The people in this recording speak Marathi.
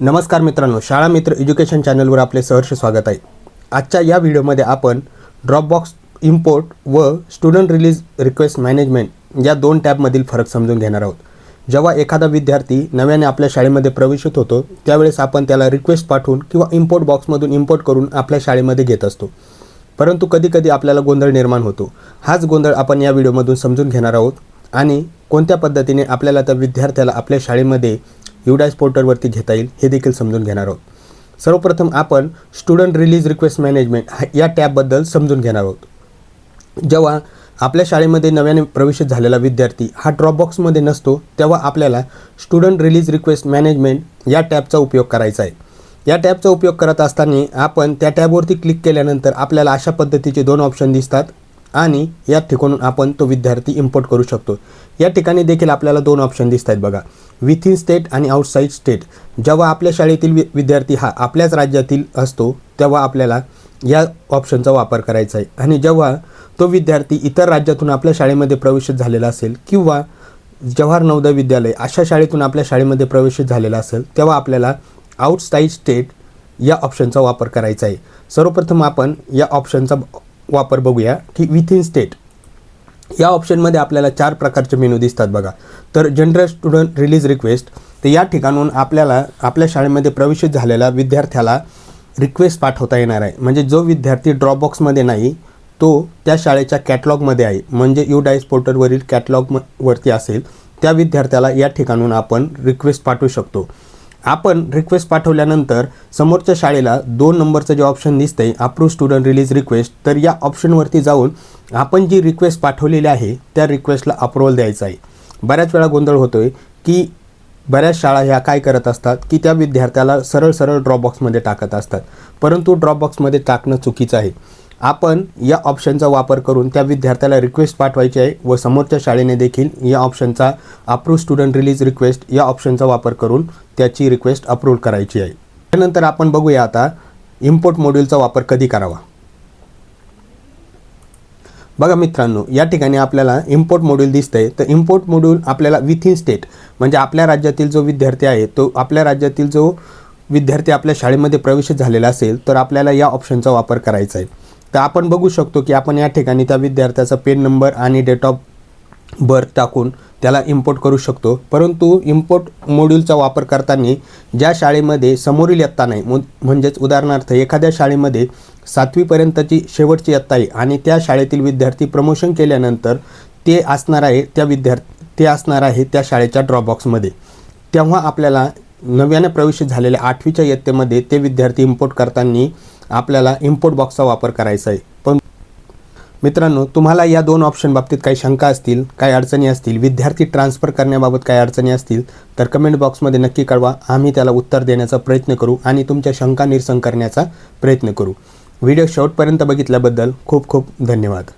नमस्कार मित्रांनो, शाळा मित्र एज्युकेशन चॅनलवर आपले सहर्ष स्वागत आहे। आजच्या या व्हिडिओमध्ये आपण ड्रॉपबॉक्स इम्पोर्ट व स्टुडंट रिलीज रिक्वेस्ट मॅनेजमेंट या दोन टॅबमधील फरक समजून घेणार आहोत। जेव्हा एखादा विद्यार्थी नव्याने आपल्या शाळेमध्ये प्रवेशित होतो त्यावेळेस आपण त्याला रिक्वेस्ट पाठवून किंवा इम्पोर्ट बॉक्समधून इम्पोर्ट करून आपल्या शाळेमध्ये घेत असतो, परंतु कधीकधी आपल्याला गोंधळ निर्माण होतो। हाच गोंधळ आपण या व्हिडिओमधून समजून घेणार आहोत आणि कोणत्या पद्धतीने आपल्याला त्या विद्यार्थ्याला आपल्या शाळेमध्ये UDAS पोर्टलवरती घेता येईल हे देखील समजून घेणार आहोत। सर्वप्रथम आपण स्टुडंट रिलीज रिक्वेस्ट मॅनेजमेंट या टॅबबद्दल समजून घेणार आहोत। जेव्हा आपल्या शाळेमध्ये नव्याने प्रवेशित झालेला विद्यार्थी हा ड्रॉपबॉक्समध्ये नसतो तेव्हा आपल्याला स्टुडंट रिलीज रिक्वेस्ट मॅनेजमेंट या टॅबचा उपयोग करायचा आहे। या टॅबचा उपयोग करत असताना आपण त्या टॅबवरती क्लिक केल्यानंतर आपल्याला अशा पद्धतीचे दोन ऑप्शन दिसतात आणि या ठिकाणून आपण तो विद्यार्थी इम्पोर्ट करू शकतो। या ठिकाणी देखील आपल्याला दोन ऑप्शन दिसत आहेत बघा, विथिन स्टेट आणि आउटसाइड स्टेट। जेव्हा आपल्या शाळेतील विद्यार्थी हा आपल्याच राज्यातील असतो तेव्हा आपल्याला या ऑप्शनचा वापर करायचा आहे आणि जेव्हा तो विद्यार्थी इतर राज्यातून आपल्या शाळेमध्ये प्रवेशित झालेला असेल किंवा जवाहर नवोदय विद्यालय अशा शाळेतून आपल्या शाळेमध्ये प्रवेशित झालेला असेल तेव्हा आपल्याला आउटसाइड स्टेट या ऑप्शनचा वापर करायचा आहे। सर्वप्रथम आपण या ऑप्शनचा वापर बघूया की विथिन स्टेट या ऑप्शनमध्ये आपल्याला चार प्रकारचे मेनू दिसतात बघा। तर जनरल स्टुडंट रिलीज रिक्वेस्ट, तर या ठिकाणून आपल्याला आपल्या शाळेमध्ये प्रवेशित झालेल्या विद्यार्थ्याला रिक्वेस्ट पाठवता येणार आहे। म्हणजे जो विद्यार्थी ड्रॉपबॉक्समध्ये नाही तो त्या शाळेच्या कॅटलॉगमध्ये आहे, म्हणजे UDAS पोर्टलवरील कॅटलॉगवरती असेल त्या विद्यार्थ्याला या ठिकाणून आपण रिक्वेस्ट पाठवू शकतो। आपण रिक्वेस्ट पाठवल्यानंतर समोरच्या शाळेला 2 नंबरचं जे ऑप्शन दिसतंय अप्रूव्ह स्टुडंट रिलीज रिक्वेस्ट, तर या ऑप्शनवरती जाऊन आपण जी रिक्वेस्ट पाठवलेली आहे त्या रिक्वेस्टला अप्रूव्हल द्यायचं आहे। बऱ्याच वेळा गोंधळ होतोय की बऱ्याच शाळा ह्या काय करत असतात की त्या विद्यार्थ्याला सरळ ड्रॉपबॉक्समध्ये टाकत असतात, परंतु ड्रॉपबॉक्समध्ये टाकणं चुकीचं आहे। आपण या ऑप्शनचा वापर करून त्या विद्यार्थ्याला रिक्वेस्ट पाठवायची आहे व समोरच्या शाळेने देखील या ऑप्शनचा अप्रूव्ह स्टुडंट रिलीज रिक्वेस्ट या ऑप्शनचा वापर करून त्याची रिक्वेस्ट अप्रूव्ह करायची आहे। त्यानंतर आपण बघूया आता इम्पोर्ट मॉड्यूलचा वापर कधी करावा। बघा मित्रांनो, या ठिकाणी आपल्याला इम्पोर्ट मॉड्यूल दिसतंय, तर इम्पोर्ट मॉड्यूल आपल्याला विथिन स्टेट म्हणजे आपल्या राज्यातील जो विद्यार्थी आहे तो आपल्या राज्यातील जो विद्यार्थी आपल्या शाळेमध्ये प्रवेशित झालेला असेल तर आपल्याला या ऑप्शनचा वापर करायचा आहे। तर आपण बघू शकतो की आपण या ठिकाणी त्या विद्यार्थ्याचा पेन नंबर आणि डेट ऑफ बर्थ टाकून त्याला इम्पोर्ट करू शकतो, परंतु इम्पोर्ट मॉड्यूलचा वापर करताना ज्या शाळेमध्ये समोरील इयत्ता नाही, म्हणजेच उदाहरणार्थ एखाद्या शाळेमध्ये 7वी पर्यंतची शेवटची इयत्ता आहे आणि त्या शाळेतील विद्यार्थी प्रमोशन केल्यानंतर ते असणार आहे त्या शाळेच्या ड्रॉपबॉक्समध्ये, तेव्हा आपल्याला नव्याने प्रवेशित झालेल्या 8वीच्या इयत्तेमध्ये ते विद्यार्थी इम्पोर्ट करताना आपल्याला इम्पोर्ट बॉक्सचा वापर करायचा आहे। पण मित्रांनो, तुम्हाला या दोन ऑप्शन बाबतीत काही शंका असतील, काही अडचणी असतील, विद्यार्थी ट्रान्सफर करण्याबाबत काही अडचणी असतील तर कमेंट बॉक्समध्ये नक्की कळवा। आम्ही त्याला उत्तर देण्याचा प्रयत्न करू आणि तुमच्या शंका निरसन करण्याचा प्रयत्न करू। व्हिडिओ शेवटपर्यंत बघितल्याबद्दल खूप खूप धन्यवाद।